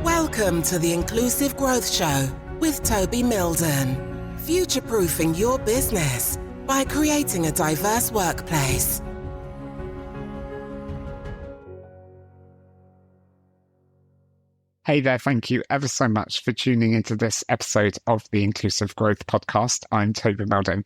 Welcome to the Inclusive Growth Show with Toby Milden. Future-proofing your business by creating a diverse workplace. Hey there, thank you ever so much for tuning into this episode of the Inclusive Growth Podcast. I'm Toby Milden,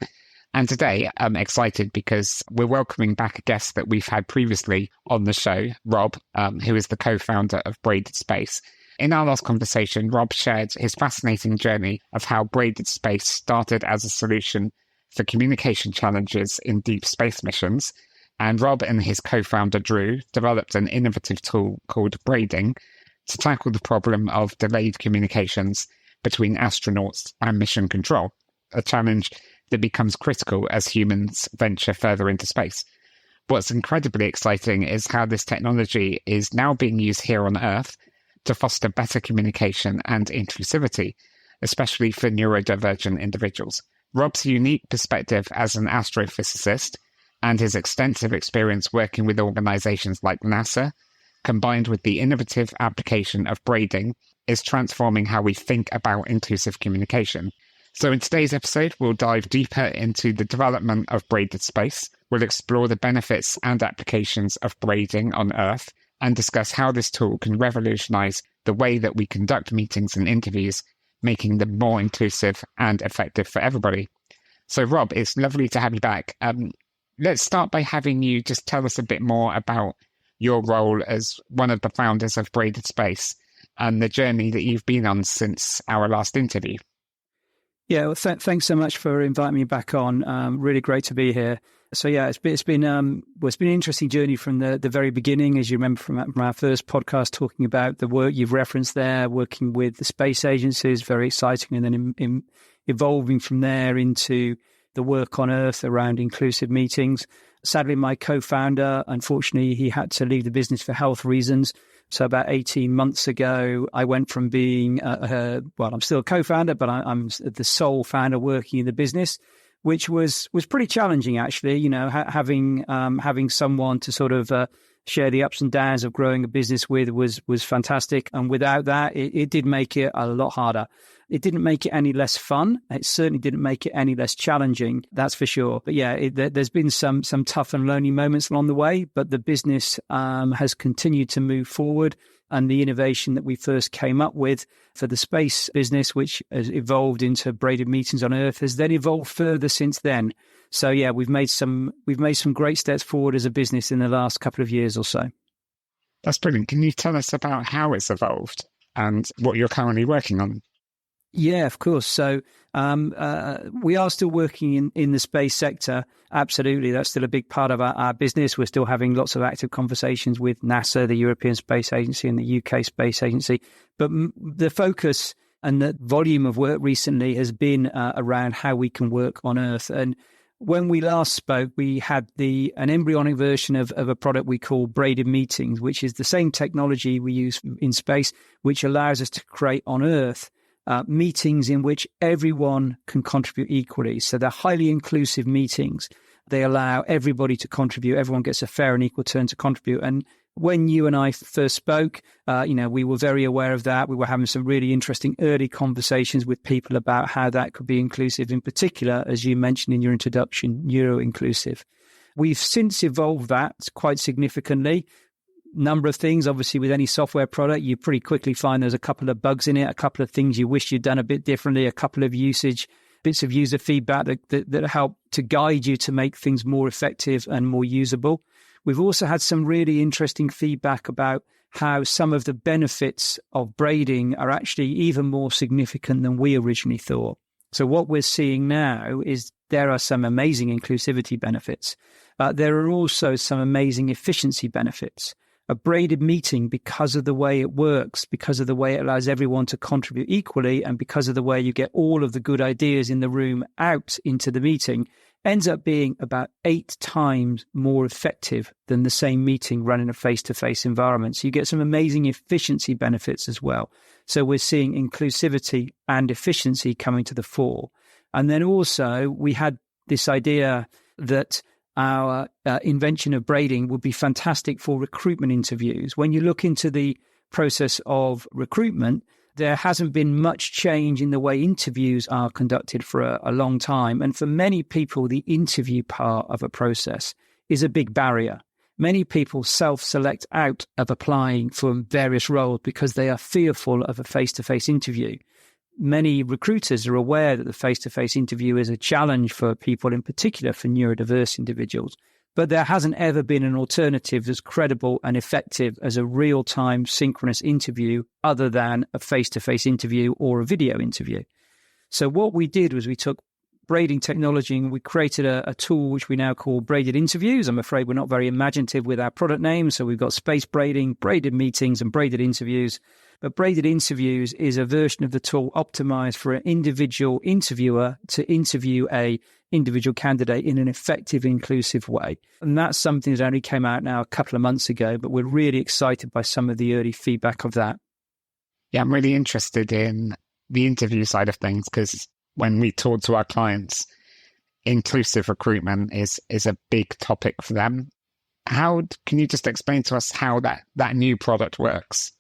and today I'm excited because we're welcoming back a guest that we've had previously on the show, Rob, who is the co-founder of Braided Space. In our last conversation, Rob shared his fascinating journey of how Braided Space started as a solution for communication challenges in deep space missions, and Rob and his co-founder Drew developed an innovative tool called Braiding to tackle the problem of delayed communications between astronauts and mission control, a challenge that becomes critical as humans venture further into space. What's incredibly exciting is how this technology is now being used here on Earth to foster better communication and inclusivity, especially for neurodivergent individuals. Rob's unique perspective as an astrophysicist and his extensive experience working with organizations like NASA, combined with the innovative application of braiding, is transforming how we think about inclusive communication. So in today's episode, we'll dive deeper into the development of Braided Space. We'll explore the benefits and applications of braiding on Earth and discuss how this tool can revolutionize the way that we conduct meetings and interviews, making them more inclusive and effective for everybody. So Rob, it's lovely to have you back. Let's start by having you just tell us a bit more about your role as one of the founders of Braided Space and the journey that you've been on since our last interview. Yeah, well, thanks so much for inviting me back on. Really great to be here. So yeah, it's been an interesting journey from the very beginning, as you remember from our first podcast, talking about the work you've referenced there, working with the space agencies, very exciting, and then evolving from there into the work on Earth around inclusive meetings. Sadly, my co-founder, unfortunately, he had to leave the business for health reasons. So about 18 months ago, I went from being, I'm still a co-founder, but I'm the sole founder working in the business, which was pretty challenging, actually. You know, having someone to sort of share the ups and downs of growing a business with was fantastic. And without that, it did make it a lot harder. It didn't make it any less fun. It certainly didn't make it any less challenging, that's for sure. But yeah, there's been some tough and lonely moments along the way, but the business has continued to move forward. And the innovation that we first came up with for the space business, which has evolved into braided meetings on Earth, has then evolved further since then. So yeah, we've made some great steps forward as a business in the last couple of years or so. That's brilliant. Can you tell us about how it's evolved and what you're currently working on? Yeah, of course. So we are still working in the space sector. Absolutely. That's still a big part of our business. We're still having lots of active conversations with NASA, the European Space Agency and the UK Space Agency. But the focus and the volume of work recently has been around how we can work on Earth. And when we last spoke, we had an embryonic version of a product we call Braided Meetings, which is the same technology we use in space, which allows us to create on Earth meetings in which everyone can contribute equally. So they're highly inclusive meetings. They allow everybody to contribute. Everyone gets a fair and equal turn to contribute. And when you and I first spoke, we were very aware of that. We were having some really interesting early conversations with people about how that could be inclusive, in particular, as you mentioned in your introduction, neuroinclusive. We've since evolved that quite significantly. Number of things, obviously, with any software product, you pretty quickly find there's a couple of bugs in it, a couple of things you wish you'd done a bit differently, a couple of bits of user feedback that help to guide you to make things more effective and more usable. We've also had some really interesting feedback about how some of the benefits of braiding are actually even more significant than we originally thought. So what we're seeing now is there are some amazing inclusivity benefits. There are also some amazing efficiency benefits. A braided meeting, because of the way it works, because of the way it allows everyone to contribute equally, and because of the way you get all of the good ideas in the room out into the meeting, ends up being about 8 times more effective than the same meeting run in a face-to-face environment. So you get some amazing efficiency benefits as well. So we're seeing inclusivity and efficiency coming to the fore. And then also we had this idea that our invention of braiding would be fantastic for recruitment interviews. When you look into the process of recruitment, there hasn't been much change in the way interviews are conducted for a long time. And for many people, the interview part of a process is a big barrier. Many people self-select out of applying for various roles because they are fearful of a face-to-face interview. Many recruiters are aware that the face-to-face interview is a challenge for people, in particular for neurodiverse individuals. But there hasn't ever been an alternative as credible and effective as a real-time synchronous interview other than a face-to-face interview or a video interview. So what we did was we took braiding technology and we created a tool which we now call Braided Interviews. I'm afraid we're not very imaginative with our product name. So we've got space braiding, braided meetings and braided interviews. But Braided Interviews is a version of the tool optimized for an individual interviewer to interview a individual candidate in an effective, inclusive way. And that's something that only came out now a couple of months ago, but we're really excited by some of the early feedback of that. Yeah, I'm really interested in the interview side of things because when we talk to our clients, inclusive recruitment is a big topic for them. Can you just explain to us how that new product works?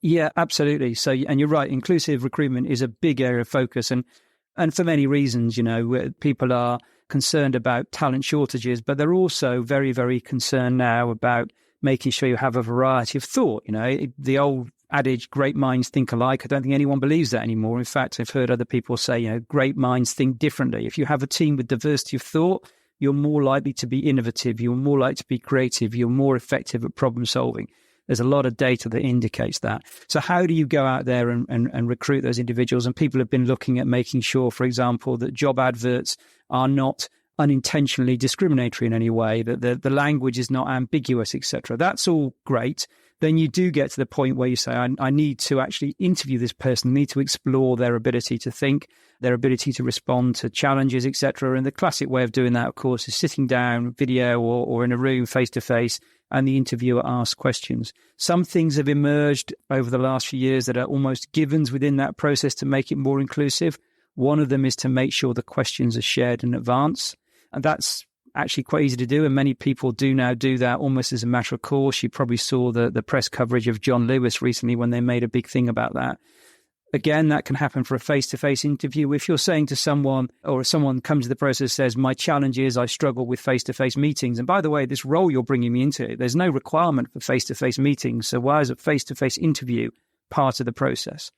Yeah, absolutely. So, and you're right, inclusive recruitment is a big area of focus. And for many reasons, people are concerned about talent shortages, but they're also very, very concerned now about making sure you have a variety of thought. The old adage, great minds think alike. I don't think anyone believes that anymore. In fact, I've heard other people say, great minds think differently. If you have a team with diversity of thought, you're more likely to be innovative. You're more likely to be creative. You're more effective at problem solving. There's a lot of data that indicates that. So how do you go out there and recruit those individuals? And people have been looking at making sure, for example, that job adverts are not unintentionally discriminatory in any way, that the language is not ambiguous, etc. That's all great. Then you do get to the point where you say, I need to actually interview this person, need to explore their ability to think, their ability to respond to challenges, etc. And the classic way of doing that, of course, is sitting down, video or in a room face-to-face, and the interviewer asks questions. Some things have emerged over the last few years that are almost givens within that process to make it more inclusive. One of them is to make sure the questions are shared in advance. And that's actually quite easy to do. And many people do now do that almost as a matter of course. You probably saw the press coverage of John Lewis recently when they made a big thing about that. Again, that can happen for a face-to-face interview. If you're saying to someone, or someone comes to the process says, my challenge is I struggle with face-to-face meetings. And by the way, this role you're bringing me into, there's no requirement for face-to-face meetings. So why is a face-to-face interview part of the process?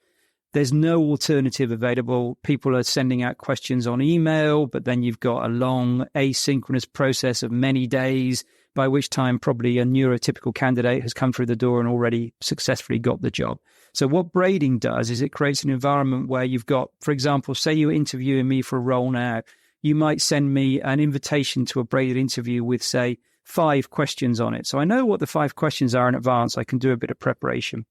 There's no alternative available. People are sending out questions on email, but then you've got a long asynchronous process of many days, by which time probably a neurotypical candidate has come through the door and already successfully got the job. So what braiding does is it creates an environment where you've got, for example, say you're interviewing me for a role now, you might send me an invitation to a braided interview with, say, 5 questions on it. So I know what the 5 questions are in advance. I can do a bit of preparation.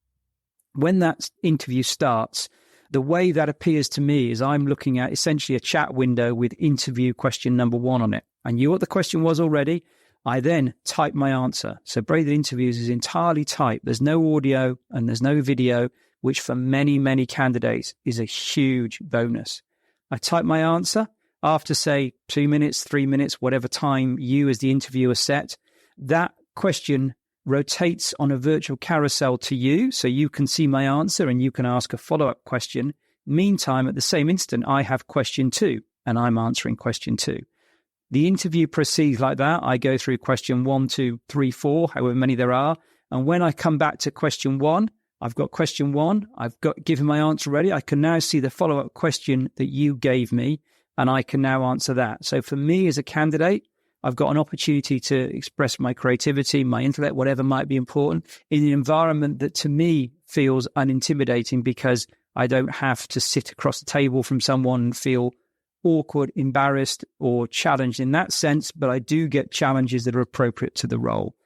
When that interview starts, the way that appears to me is I'm looking at essentially a chat window with interview question number 1 on it. I knew what the question was already. I then type my answer. So Braided Interviews is entirely typed. There's no audio and there's no video, which for many, many candidates is a huge bonus. I type my answer after, say, 2 minutes, 3 minutes, whatever time you as the interviewer set. That question rotates on a virtual carousel to you, so you can see my answer and you can ask a follow-up question. Meantime, at the same instant, I have question 2 and I'm answering question 2. The interview proceeds like that. I go through question 1, 2, 3, 4, however many there are. And when I come back to question 1, I've got question 1. I've got given my answer ready. I can now see the follow-up question that you gave me, and I can now answer that. So for me as a candidate, I've got an opportunity to express my creativity, my intellect, whatever might be important, in an environment that to me feels unintimidating because I don't have to sit across the table from someone and feel awkward, embarrassed, or challenged in that sense, but I do get challenges that are appropriate to the role.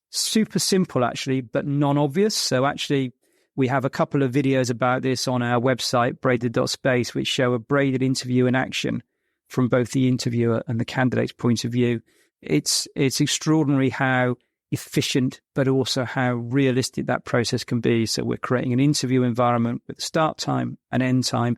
Super simple, actually, but non-obvious. So actually, we have a couple of videos about this on our website, Braided Space, which show a braided interview in action from both the interviewer and the candidate's point of view. It's extraordinary how efficient, but also how realistic that process can be. So we're creating an interview environment with start time and end time,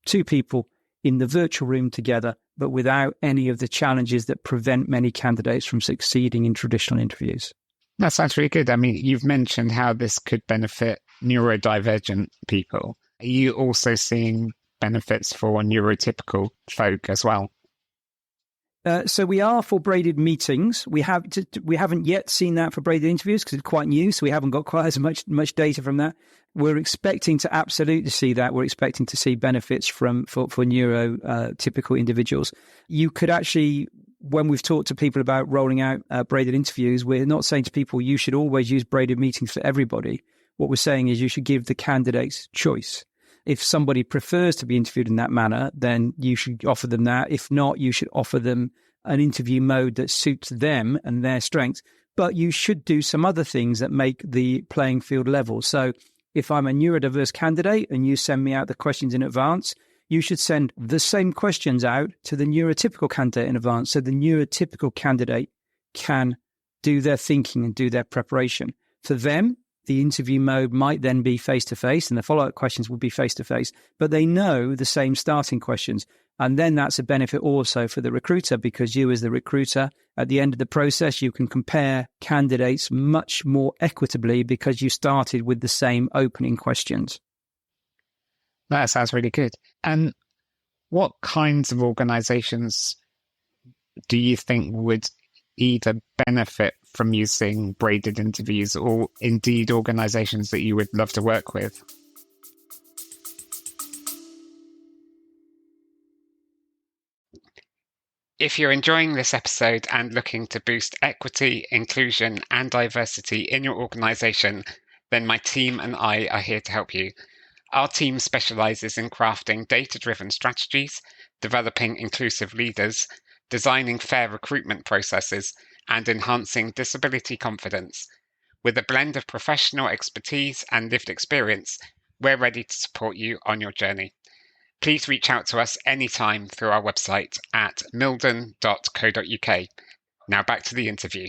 2 people in the virtual room together, but without any of the challenges that prevent many candidates from succeeding in traditional interviews. That sounds really good. I mean, you've mentioned how this could benefit neurodivergent people. Are you also seeing benefits for neurotypical folk as well? So we are for braided meetings. We haven't yet seen that for braided interviews because it's quite new, so we haven't got quite as much data from that. We're expecting to absolutely see that. We're expecting to see benefits for neurotypical individuals. You could actually, when we've talked to people about rolling out braided interviews, we're not saying to people you should always use braided meetings for everybody. What we're saying is you should give the candidates choice. If somebody prefers to be interviewed in that manner, then you should offer them that. If not, you should offer them an interview mode that suits them and their strengths. But you should do some other things that make the playing field level. So if I'm a neurodiverse candidate and you send me out the questions in advance, you should send the same questions out to the neurotypical candidate in advance. So the neurotypical candidate can do their thinking and do their preparation. For them, the interview mode might then be face-to-face and the follow-up questions will be face-to-face, but they know the same starting questions. And then that's a benefit also for the recruiter, because you as the recruiter, at the end of the process, you can compare candidates much more equitably because you started with the same opening questions. That sounds really good. And what kinds of organizations do you think would either benefit from using braided interviews, or indeed organizations that you would love to work with? If you're enjoying this episode and looking to boost equity, inclusion, and diversity in your organization, then my team and I are here to help you. Our team specializes in crafting data-driven strategies, developing inclusive leaders, designing fair recruitment processes, and enhancing disability confidence. With a blend of professional expertise and lived experience, we're ready to support you on your journey. Please reach out to us anytime through our website at milden.co.uk. Now back to the interview.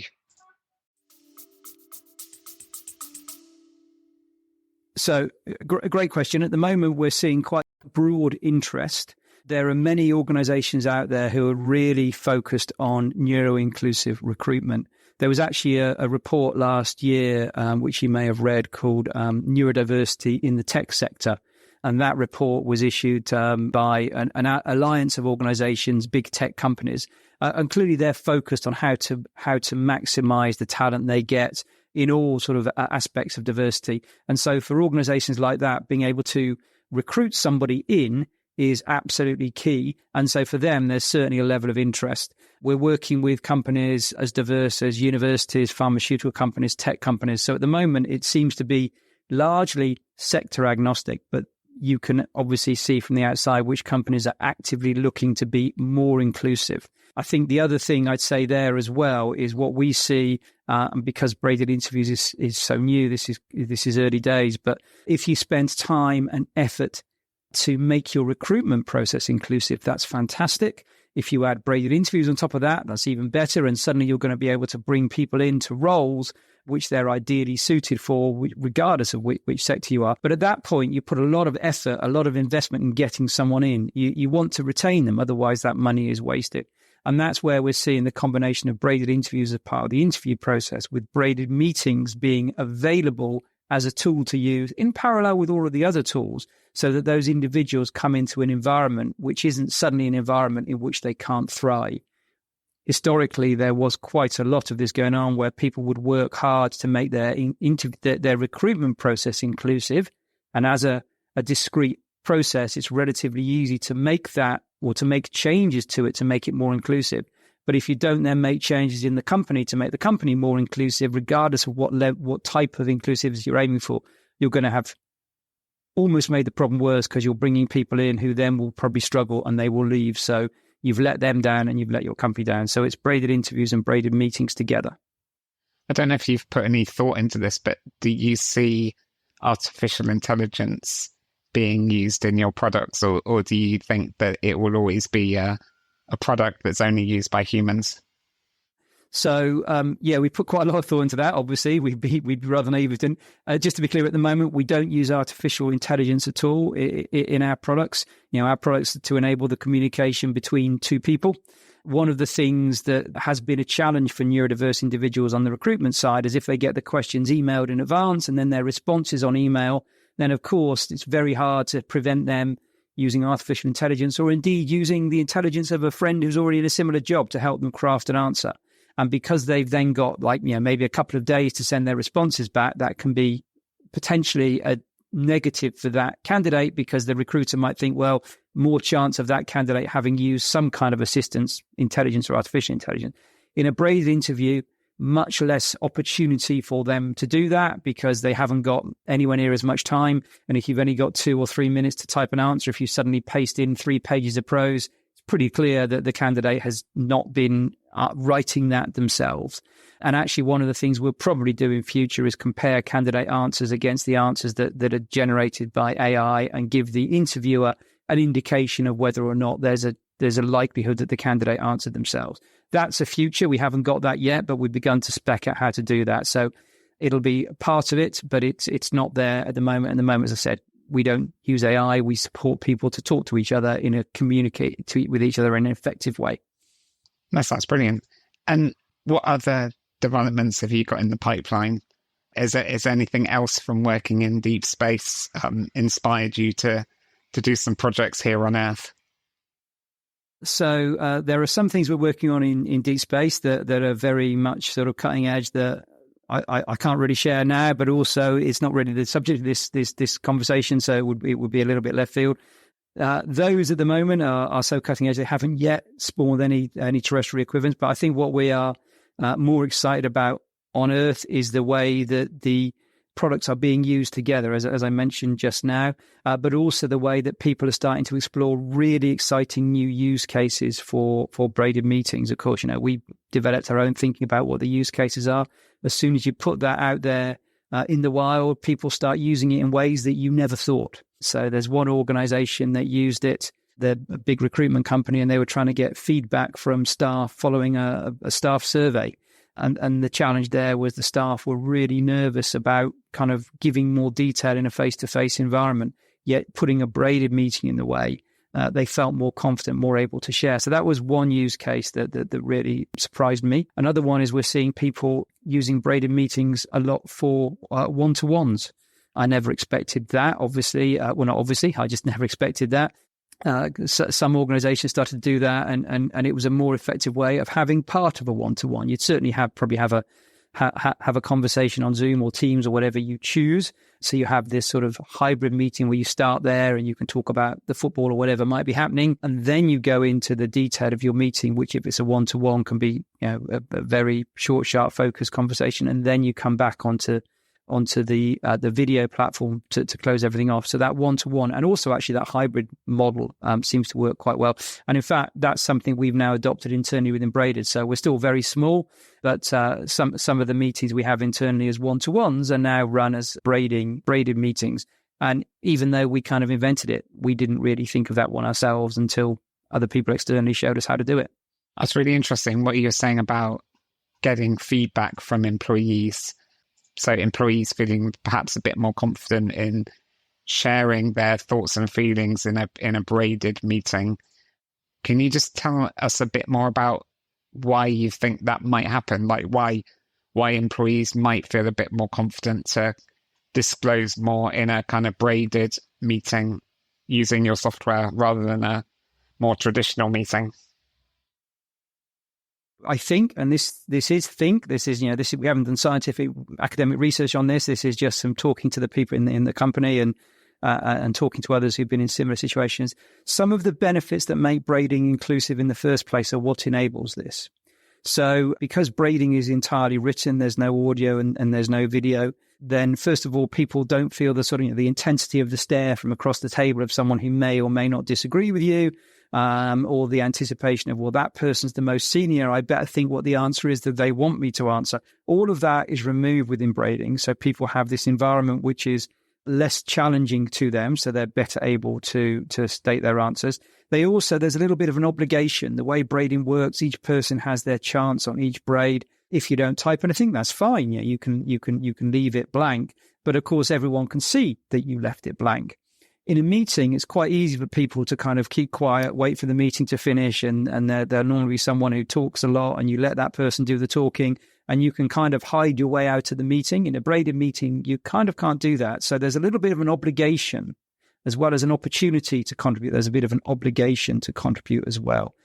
So, a great question. At the moment, we're seeing quite broad interest. There are many organizations out there who are really focused on neuroinclusive recruitment. There was actually a report last year, which you may have read, called Neurodiversity in the Tech Sector. And that report was issued by an alliance of organizations, big tech companies. And clearly they're focused on how to maximize the talent they get in all sort of aspects of diversity. And so for organizations like that, being able to recruit somebody in is absolutely key. And so for them, there's certainly a level of interest. We're working with companies as diverse as universities, pharmaceutical companies, tech companies. So at the moment, it seems to be largely sector agnostic, but you can obviously see from the outside which companies are actively looking to be more inclusive. I think the other thing I'd say there as well is what we see, and because braided interviews is so new, this is early days, but if you spend time and effort to make your recruitment process inclusive, that's fantastic. If you add braided interviews on top of that, that's even better. And suddenly you're going to be able to bring people into roles which they're ideally suited for, regardless of which sector you are. But at that point, you put a lot of effort, a lot of investment in getting someone in. You want to retain them, otherwise that money is wasted. And that's where we're seeing the combination of braided interviews as part of the interview process, with braided meetings being available as a tool to use in parallel with all of the other tools, so that those individuals come into an environment which isn't suddenly an environment in which they can't thrive. Historically, there was quite a lot of this going on where people would work hard to make their recruitment process inclusive. And as a discrete process, it's relatively easy to make that, or to make changes to it to make it more inclusive. But if you don't then make changes in the company to make the company more inclusive, regardless of what type of inclusivity you're aiming for, you're going to have almost made the problem worse, because you're bringing people in who then will probably struggle and they will leave. So you've let them down and you've let your company down. So it's braided interviews and braided meetings together. I don't know if you've put any thought into this, but do you see artificial intelligence being used in your products, or do you think that it will always be a product that's only used by humans? So, we put quite a lot of thought into that. Obviously, we'd be rather naive if didn't. Just to be clear, at the moment, we don't use artificial intelligence at all in our products. Our products are to enable the communication between two people. One of the things that has been a challenge for neurodiverse individuals on the recruitment side is if they get the questions emailed in advance and then their responses on email, then of course it's very hard to prevent them using artificial intelligence or indeed using the intelligence of a friend who's already in a similar job to help them craft an answer. And because they've then got maybe a couple of days to send their responses back, that can be potentially a negative for that candidate because the recruiter might think, well, more chance of that candidate having used some kind of assistance, intelligence or artificial intelligence. In a braided interview, much less opportunity for them to do that because they haven't got anywhere near as much time. And if you've only got 2 or 3 minutes to type an answer, if you suddenly paste in 3 pages of prose, it's pretty clear that the candidate has not been writing that themselves. And actually, one of the things we'll probably do in future is compare candidate answers against the answers that are generated by AI and give the interviewer an indication of whether or not there's a likelihood that the candidate answered themselves. That's a future. We haven't got that yet, but we've begun to spec out how to do that. So it'll be part of it, but it's not there at the moment. At the moment, as I said, we don't use AI. We support people to talk to each other communicate with each other in an effective way. That's brilliant. And what other developments have you got in the pipeline? Is anything else from working in deep space inspired you to do some projects here on Earth? So there are some things we're working on in deep space that are very much sort of cutting edge that I can't really share now, but also it's not really the subject of this conversation, so it would be a little bit left field. Those at the moment are so cutting edge they haven't yet spawned any terrestrial equivalents. But I think what we are more excited about on Earth is the way that the products are being used together, as I mentioned just now, but also the way that people are starting to explore really exciting new use cases for braided meetings. Of course, we developed our own thinking about what the use cases are. As soon as you put that out there in the wild, people start using it in ways that you never thought. So there's one organization that used it, they're a big recruitment company, and they were trying to get feedback from staff following a staff survey. And the challenge there was the staff were really nervous about kind of giving more detail in a face-to-face environment, yet putting a braided meeting in the way, they felt more confident, more able to share. So that was one use case that really surprised me. Another one is we're seeing people using braided meetings a lot for one-to-ones. I never expected that, obviously. I just never expected that. Some organizations started to do that, and it was a more effective way of having part of a one-to-one. You'd certainly probably have a conversation on Zoom or Teams or whatever you choose. So you have this sort of hybrid meeting where you start there and you can talk about the football or whatever might be happening, and then you go into the detail of your meeting, which if it's a one-to-one can be a very short, sharp, focused conversation, and then you come back onto the video platform to close everything off. So that one-to-one and also actually that hybrid model seems to work quite well. And in fact, that's something we've now adopted internally within Braided. So we're still very small, but some of the meetings we have internally as one-to-ones are now run as braided meetings. And even though we kind of invented it, we didn't really think of that one ourselves until other people externally showed us how to do it. That's really interesting what you're saying about getting feedback from employees. So employees feeling perhaps a bit more confident in sharing their thoughts and feelings in a braided meeting. Can you just tell us a bit more about why you think that might happen? Like why employees might feel a bit more confident to disclose more in a kind of braided meeting using your software rather than a more traditional meeting? I think, and this is we haven't done scientific academic research on this. This is just some talking to the people in the company and talking to others who've been in similar situations. Some of the benefits that make braiding inclusive in the first place are what enables this. So because braiding is entirely written, there's no audio and there's no video, then first of all, people don't feel the sort of the intensity of the stare from across the table of someone who may or may not disagree with you. Or the anticipation of, well, that person's the most senior, I better think what the answer is that they want me to answer. All of that is removed within braiding. So people have this environment which is less challenging to them, so they're better able to state their answers. There's a little bit of an obligation. The way braiding works, each person has their chance on each braid. If you don't type anything, that's fine. You can leave it blank. But of course, everyone can see that you left it blank. in a meeting, it's quite easy for people to kind of keep quiet, wait for the meeting to finish, and there'll normally be someone who talks a lot, and you let that person do the talking, and you can kind of hide your way out of the meeting. In a braided meeting, you kind of can't do that. So there's a little bit of an obligation as well as an opportunity to contribute. There's a bit of an obligation to contribute as well.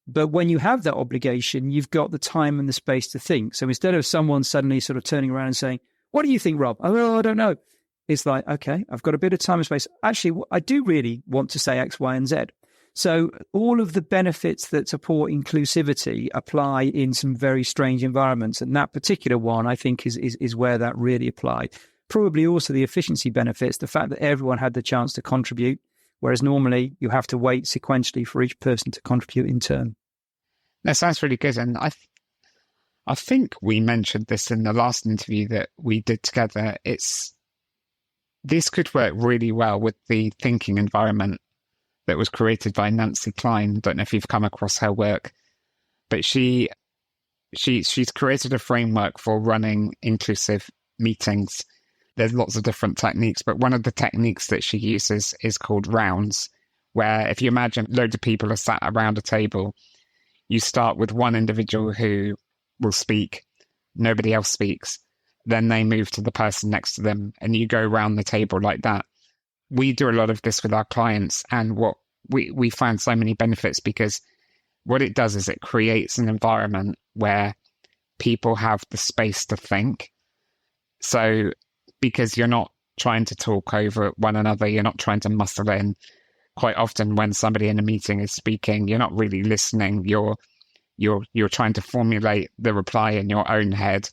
But when you have that obligation, you've got the time and the space to think. So instead of someone suddenly sort of turning around and saying, "What do you think, Rob?" "Oh, I don't know." It's like, okay, I've got a bit of time and space. Actually, I do really want to say X, Y, and Z. So all of the benefits that support inclusivity apply in some very strange environments. And that particular one, I think, is where that really applied. Probably also the efficiency benefits, the fact that everyone had the chance to contribute, whereas normally you have to wait sequentially for each person to contribute in turn. That sounds really good. And I think we mentioned this in the last interview that we did together. This could work really well with the thinking environment that was created by Nancy Klein. I don't know if you've come across her work, but she's created a framework for running inclusive meetings. There's lots of different techniques, but one of the techniques that she uses is called rounds, where if you imagine loads of people are sat around a table, you start with one individual who will speak, nobody else speaks. Then they move to the person next to them, and you go around the table like that. We do a lot of this with our clients, and what we find so many benefits, because what it does is it creates an environment where people have the space to think. So because you're not trying to talk over one another, you're not trying to muscle in. Quite often when somebody in a meeting is speaking, you're not really listening. You're trying to formulate the reply in your own head.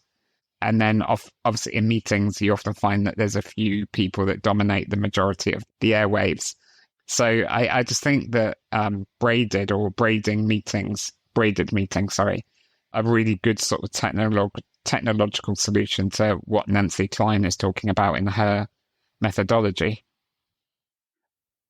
And then obviously in meetings, you often find that there's a few people that dominate the majority of the airwaves. So I just think that braided meetings, a really good sort of technological solution to what Nancy Klein is talking about in her methodology.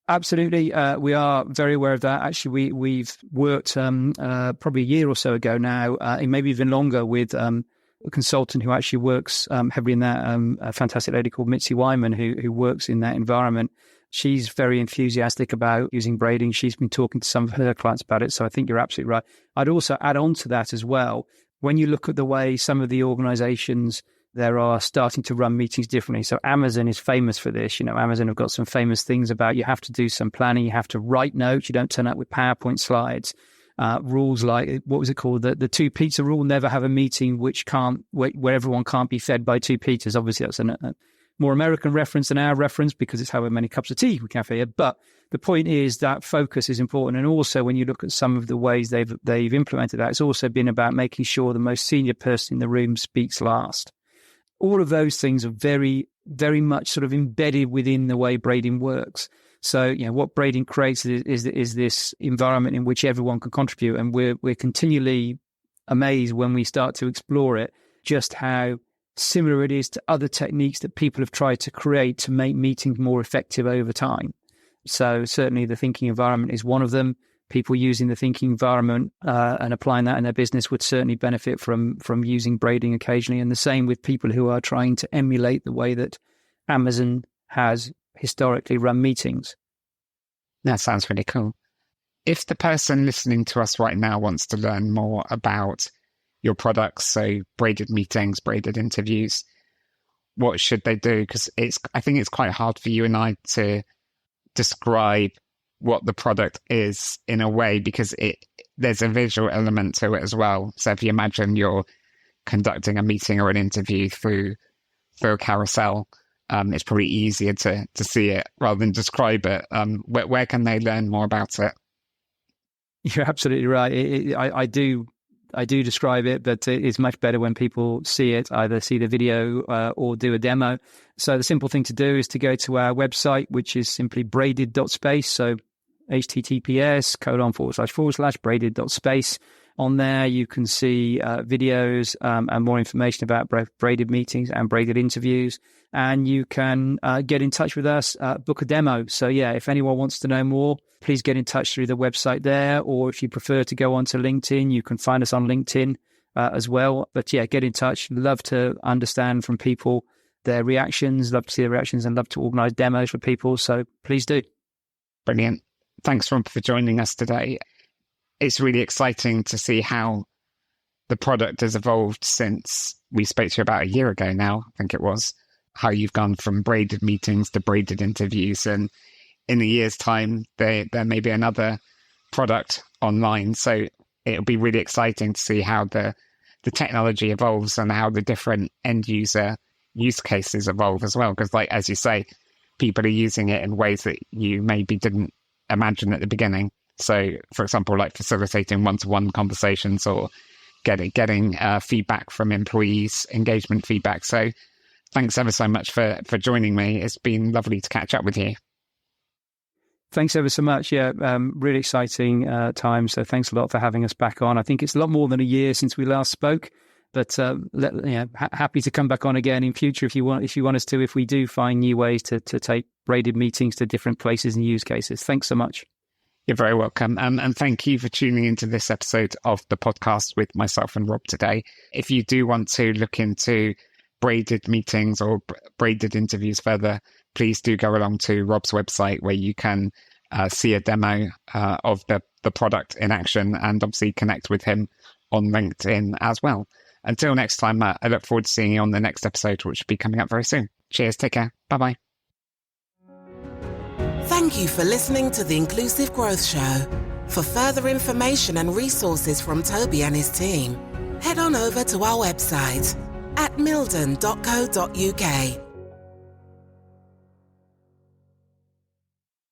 Absolutely. We are very aware of that. Actually, we've worked probably a year or so ago now, and maybe even longer, with a consultant who actually works heavily in that, a fantastic lady called Mitzi Wyman, who works in that environment. She's very enthusiastic about using braiding. She's been talking to some of her clients about it. So I think you're absolutely right. I'd also add on to that as well. When you look at the way some of the organizations there are starting to run meetings differently. So Amazon is famous for this. You know, Amazon have got some famous things about you have to do some planning. You have to write notes. You don't turn up with PowerPoint slides. Rules like, what was it called? The two pizza rule: never have a meeting where everyone can't be fed by two pizzas. Obviously, that's a more American reference than our reference, because it's however many cups of tea we can have here. But the point is that focus is important. And also, when you look at some of the ways they've implemented that, it's also been about making sure the most senior person in the room speaks last. All of those things are very, very much sort of embedded within the way braiding works. So, you know, what braiding creates is this environment in which everyone can contribute. And we're continually amazed when we start to explore it, just how similar it is to other techniques that people have tried to create to make meetings more effective over time. So certainly the thinking environment is one of them. People using the thinking environment and applying that in their business would certainly benefit from using braiding occasionally. And the same with people who are trying to emulate the way that Amazon has historically run meetings. That sounds really cool. If the person listening to us right now wants to learn more about your products, so braided meetings, braided interviews, what should they do? Because I think it's quite hard for you and I to describe what the product is in a way, because there's a visual element to it as well. So if you imagine you're conducting a meeting or an interview through a carousel, it's probably easier to see it rather than describe it. Where can they learn more about it? You're absolutely right. I do describe it, but it's much better when people see it, either see the video or do a demo. So the simple thing to do is to go to our website, which is simply braided.space. So https://braided.space. On there, you can see videos and more information about braided meetings and braided interviews. And you can get in touch with us, book a demo. So yeah, if anyone wants to know more, please get in touch through the website there. Or if you prefer to go onto LinkedIn, you can find us on LinkedIn as well. But yeah, get in touch. Love to understand from people their reactions, love to see their reactions, and love to organise demos for people. So please do. Brilliant. Thanks, Rob, for joining us today. It's really exciting to see how the product has evolved since we spoke to you about a year ago now, I think it was, how you've gone from braided meetings to braided interviews. And in a year's time, there may be another product online. So it'll be really exciting to see how the technology evolves and how the different end user use cases evolve as well. Because, like, as you say, people are using it in ways that you maybe didn't imagine at the beginning. So, for example, like facilitating one-to-one conversations or getting feedback from employees, engagement feedback. So thanks ever so much for joining me. It's been lovely to catch up with you. Thanks ever so much. Yeah, really exciting time. So thanks a lot for having us back on. I think it's a lot more than a year since we last spoke, but happy to come back on again in future if you want us to, if we do find new ways to take braided meetings to different places and use cases. Thanks so much. You're very welcome. And thank you for tuning into this episode of the podcast with myself and Rob today. If you do want to look into braided meetings or braided interviews further, please do go along to Rob's website where you can see a demo of the product in action and obviously connect with him on LinkedIn as well. Until next time, I look forward to seeing you on the next episode, which will be coming up very soon. Cheers. Take care. Bye-bye. Thank you for listening to the Inclusive Growth Show. For further information and resources from Toby and his team, head on over to our website at milden.co.uk.